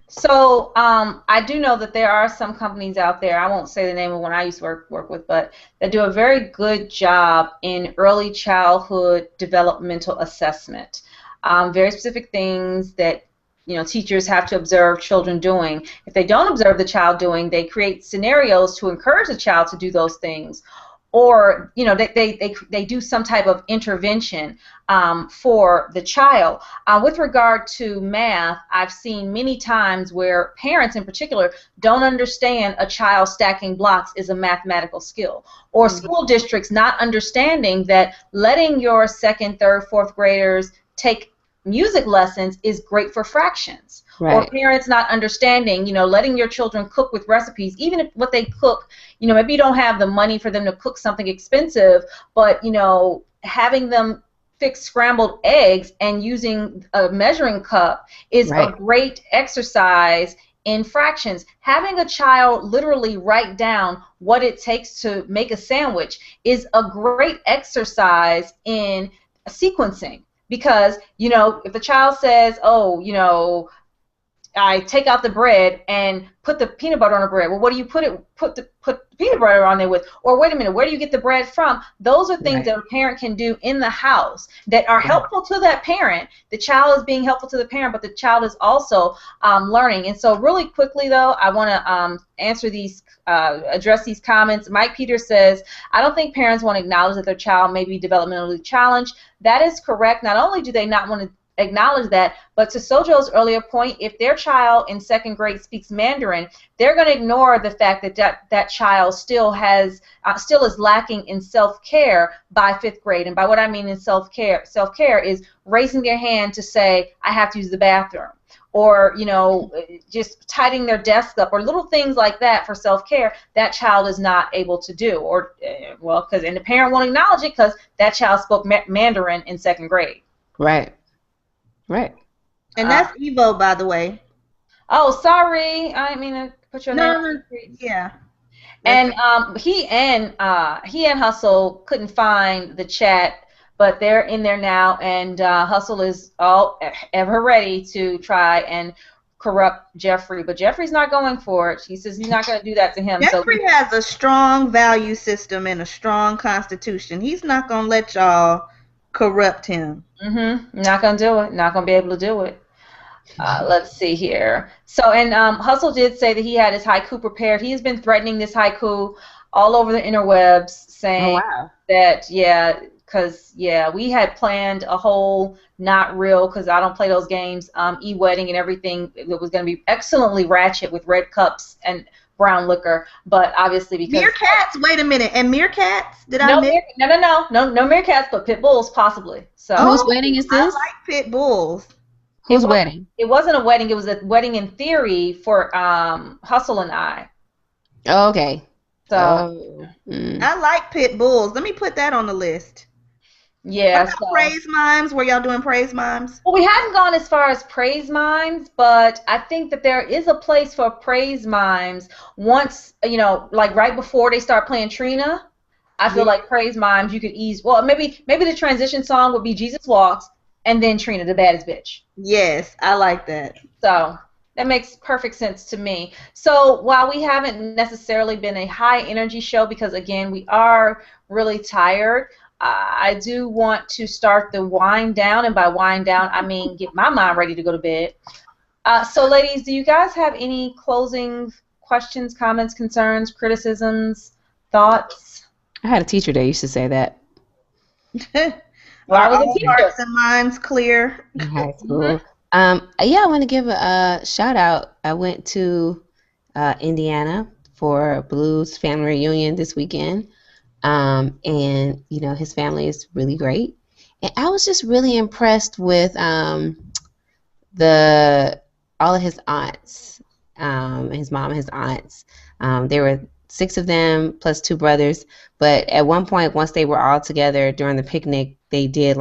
So I do know that there are some companies out there, I won't say the name of one I used to work with, but that do a very good job in early childhood developmental assessment. Very specific things that teachers have to observe children doing. If they don't observe the child doing, they create scenarios to encourage the child to do those things. Or, they do some type of intervention for the child. With regard to math, I've seen many times where parents in particular don't understand a child stacking blocks is a mathematical skill. Or school districts not understanding that letting your 2nd, 3rd, 4th graders take music lessons is great for fractions. Right. Or parents not understanding, letting your children cook with recipes, even if what they cook, maybe you don't have the money for them to cook something expensive, but, having them fix scrambled eggs and using a measuring cup is a great exercise in fractions. Having a child literally write down what it takes to make a sandwich is a great exercise in sequencing. Because, if the child says, oh, I take out the bread and put the peanut butter on the bread. Well, what do you put the peanut butter on there with? Or wait a minute, where do you get the bread from? Those are things that a parent can do in the house that are helpful to that parent. The child is being helpful to the parent, but the child is also learning. And so really quickly, though, I want to address these comments. Mike Peters says, I don't think parents want to acknowledge that their child may be developmentally challenged. That is correct. Not only do they not want to acknowledge that. But to Sojo's earlier point, if their child in 2nd grade speaks Mandarin, they're going to ignore the fact that that child still has still is lacking in self-care by 5th grade. And by what I mean in self-care is raising their hand to say, I have to use the bathroom, or just tidying their desk up, or little things like that for self-care. That child is not able to do, or and the parent won't acknowledge it because that child spoke Mandarin in 2nd grade. Right. And that's Evo, by the way. Oh, sorry, I didn't mean to put your name. No, yeah. And he and Hustle couldn't find the chat, but they're in there now, and Hustle is all ever ready to try and corrupt Jeffrey, but Jeffrey's not going for it. He says he's not going to do that to him. Jeffrey has a strong value system and a strong constitution. He's not going to let y'all corrupt him. Not going to do it. Not going to be able to do it. Let's see here. So, and Hustle did say that he had his haiku prepared. He has been threatening this haiku all over the interwebs, saying that, because we had planned a whole not real, because I don't play those games, e-wedding and everything. It was going to be excellently ratchet with red cups and brown liquor, but obviously because meerkats. Wait a minute, and meerkats? Did no, I miss? No meerkats, but pit bulls possibly. So whose wedding is this? I like pit bulls. Whose wedding? It wasn't a wedding. It was a wedding in theory for Hustle and I. Oh, okay. So I like pit bulls. Let me put that on the list. Yeah. So. Praise mimes? Were y'all doing praise mimes? Well, we hadn't gone as far as praise mimes, but I think that there is a place for praise mimes once, like right before they start playing Trina. I feel like praise mimes you could ease. Well, maybe the transition song would be Jesus Walks, and then Trina, the baddest bitch. Yes, I like that. So that makes perfect sense to me. So while we haven't necessarily been a high energy show, because again we are really tired, I do want to start the wind down, and by wind down I mean get my mind ready to go to bed. So ladies, do you guys have any closing questions, comments, concerns, criticisms, thoughts? I had a teacher that used to say that. Well, I was a teacher. Hearts and minds clear. In high school. I want to give a shout out. I went to Indiana for Blues family reunion this weekend, and his family is really great, and I was just really impressed with all of his aunts, his mom and his aunts. There were 6 of them plus 2 brothers, but at one point, once they were all together during the picnic, they did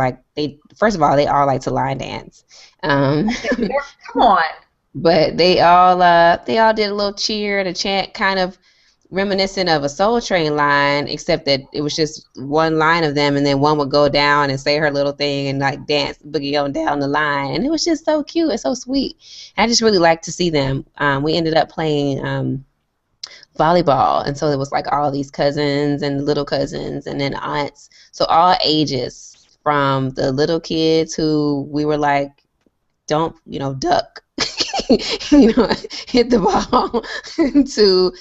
first of all, they all like to line dance. Come on. But they all did a little cheer and a chant, kind of reminiscent of a Soul Train line, except that it was just one line of them, and then one would go down and say her little thing and like dance boogie on down the line, and it was just so cute and so sweet. And I just really liked to see them. We ended up playing volleyball, and so it was like all these cousins and little cousins and then aunts, so all ages, from the little kids who we were like, don't duck hit the ball to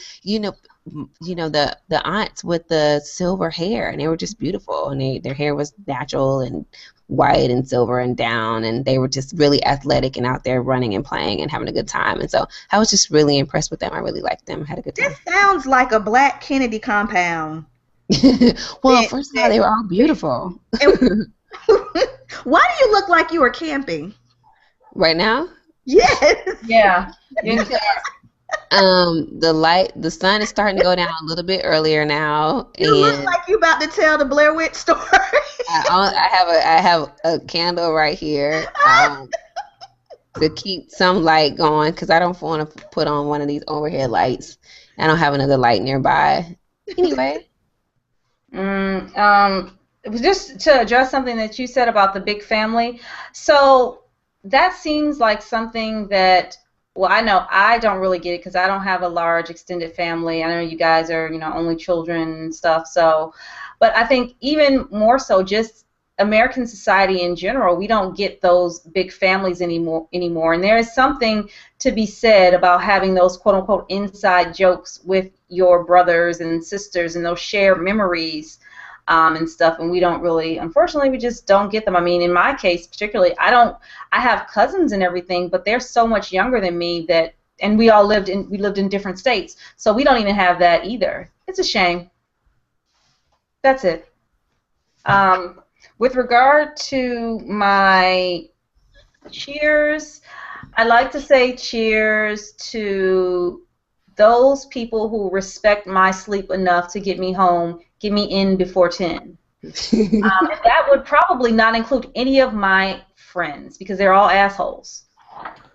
the aunts with the silver hair, and they were just beautiful, and their hair was natural and white and silver and down, and they were just really athletic and out there running and playing and having a good time. And so I was just really impressed with them. I really liked them. I had a good time. This sounds like a Black Kennedy compound. Well, first of all, they were all beautiful. Why do you look like you were camping right now? Yes. Yeah. The sun is starting to go down a little bit earlier now. You look like you about to tell the Blair Witch story. I have a candle right here to keep some light going, because I don't want to put on one of these overhead lights. I don't have another light nearby. Anyway. Just to address something that you said about the big family. So that seems like something that, well, I know I don't really get it because I don't have a large extended family. I know you guys are, only children and stuff. So, but I think even more so, just American society in general, we don't get those big families anymore. And there is something to be said about having those quote unquote inside jokes with your brothers and sisters and those shared memories. and stuff, and we don't really, unfortunately, we just don't get them. I mean, in my case particularly, I have cousins and everything, but they're so much younger than me that, and we lived in different states, so we don't even have that either. It's a shame. That's it. With regard to my cheers, I like to say cheers to those people who respect my sleep enough to get me home, get me in before 10. And that would probably not include any of my friends because they're all assholes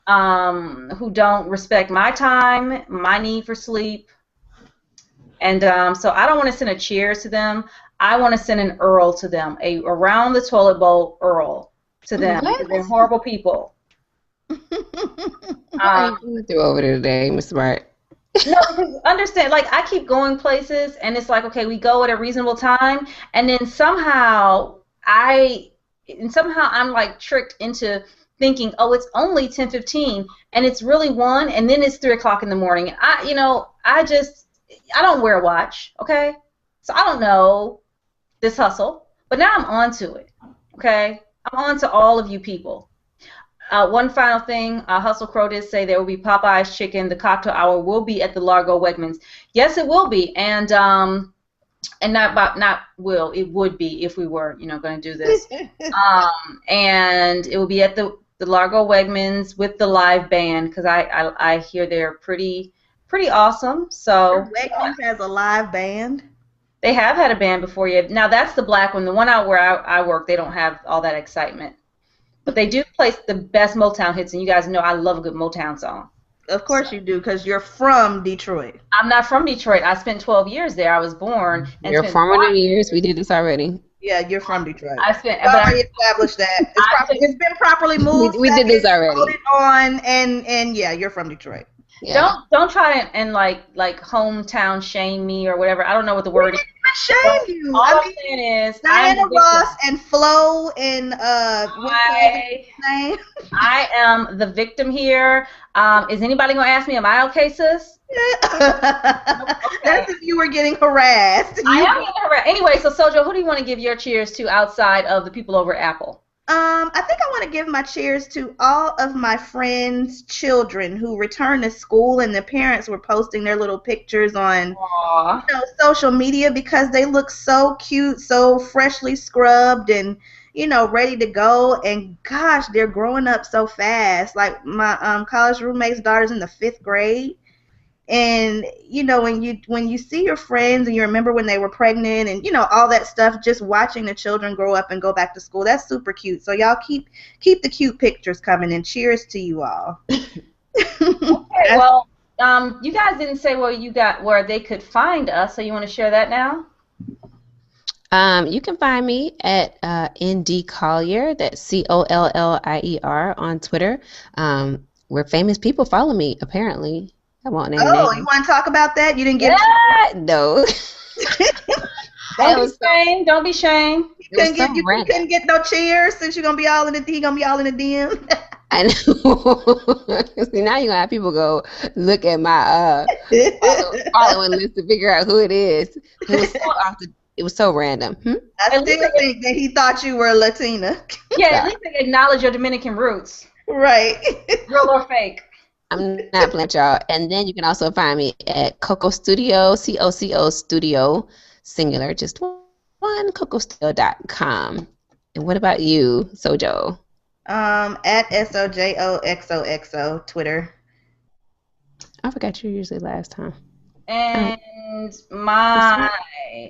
who don't respect my time, my need for sleep. And so I don't want to send a cheers to them. I want to send an Earl to them, a around the toilet bowl Earl to them. Because they're horrible people. What are you going through over there today, Miss Smart? No, because understand, like, I keep going places, and it's like, okay, we go at a reasonable time, and then somehow I'm like tricked into thinking, oh, it's only 10:15, and it's really 1, and then it's 3 o'clock in the morning. I don't wear a watch, okay? So I don't know this hustle, but now I'm on to it, okay? I'm on to all of you people. One final thing, Hustle Crow did say there will be Popeye's chicken. The cocktail hour will be at the Largo Wegmans. Yes, it will be, and it would be if we were, going to do this. And it will be at the Largo Wegmans with the live band because I hear they're pretty awesome. So Wegmans has a live band. They have had a band before. Yeah. Now that's the black one. The one out where I work, they don't have all that excitement. But they do play the best Motown hits, and you guys know I love a good Motown song. Of course you do, because you're from Detroit. I'm not from Detroit. I spent 12 years there. I was born. And you're from one of the years. We did this already. Yeah, you're from Detroit. We already established that. It's been properly moved. We did this already. Voted on, and yeah, you're from Detroit. Yeah. Don't try and like hometown shame me or whatever. I don't know what the word is. Shame you. All I'm saying is Diana Ross and Flo and I am the victim here. Is anybody gonna ask me, am I okay, sis? That's if you were getting harassed. I am getting harassed. Anyway, so Sojo, who do you want to give your cheers to outside of the people over at Apple? I think I want to give my cheers to all of my friends' children who returned to school, and the parents were posting their little pictures on social media because they look so cute, so freshly scrubbed and ready to go. And gosh, they're growing up so fast. Like my college roommate's daughter's in the 5th grade. And when you see your friends and you remember when they were pregnant and all that stuff, just watching the children grow up and go back to school, that's super cute. So y'all keep the cute pictures coming, and cheers to you all. Okay, well, you guys didn't say where they could find us, so you want to share that now? You can find me at ND Collier, that's COLLIER on Twitter, where famous people follow me apparently. I won't name names. You want to talk about that? You didn't get No. Don't be shamed. You couldn't get no cheers since you're gonna be all in the DM. I know. See, now you're gonna have people go look at my following list to figure out who it is. It was so random. I still think that he thought you were a Latina. Yeah, at least acknowledge your Dominican roots. Right. Real or fake. I'm not playing with y'all. And then you can also find me at Coco Studio, COCO Studio, singular, just one, cocostudio.com. And what about you, Sojo? At SOJOXOXO, Twitter. I forgot you usually last time. And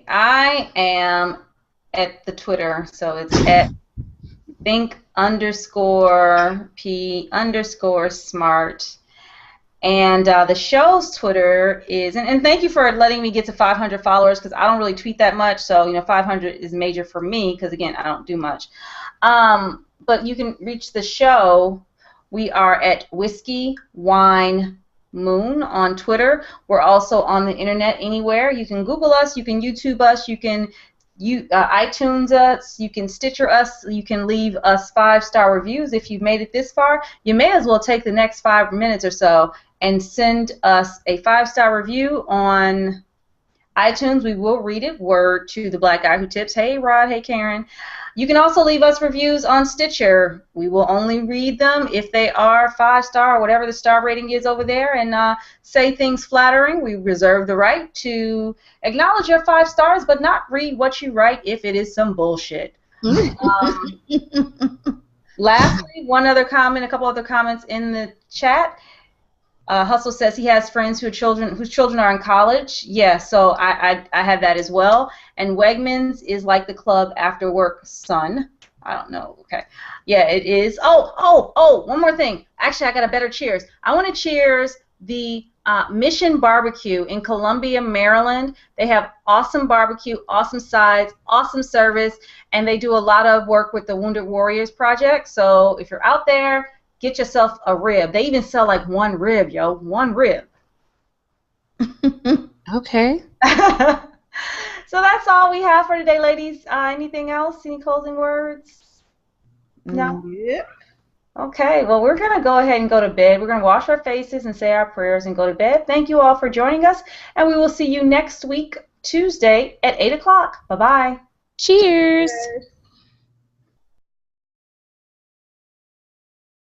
I am at the Twitter, so it's at think_P_smart. And the show's Twitter is, and thank you for letting me get to 500 followers because I don't really tweet that much, so 500 is major for me because again I don't do much. But you can reach the show. We are at Whiskey Wine Moon on Twitter. We're also on the internet anywhere. You can Google us, you can YouTube us, you can iTunes us, you can Stitcher us, you can leave us 5-star reviews. If you've made it this far, you may as well take the next 5 minutes or so and send us a 5-star review on iTunes, we will read it. Word to the black guy who tips. Hey, Rod. Hey, Karen. You can also leave us reviews on Stitcher. We will only read them if they are 5-star or whatever the star rating is over there, and say things flattering. We reserve the right to acknowledge your 5 stars, but not read what you write if it is some bullshit. Lastly, a couple other comments in the chat. Hustle says he has friends whose children are in college. Yeah, so I have that as well. And Wegmans is like the club after work, son. I don't know. Okay. Yeah, it is. Oh, one more thing. Actually, I got a better cheers. I want to cheers the Mission Barbecue in Columbia, Maryland. They have awesome barbecue, awesome sides, awesome service, and they do a lot of work with the Wounded Warriors Project. So if you're out there, get yourself a rib. They even sell like 1 rib, yo. 1 rib. Okay. So that's all we have for today, ladies. Anything else? Any closing words? No? Yep. Okay, well, we're going to go ahead and go to bed. We're going to wash our faces and say our prayers and go to bed. Thank you all for joining us, and we will see you next week, Tuesday at 8 o'clock. Bye-bye. Cheers. Cheers.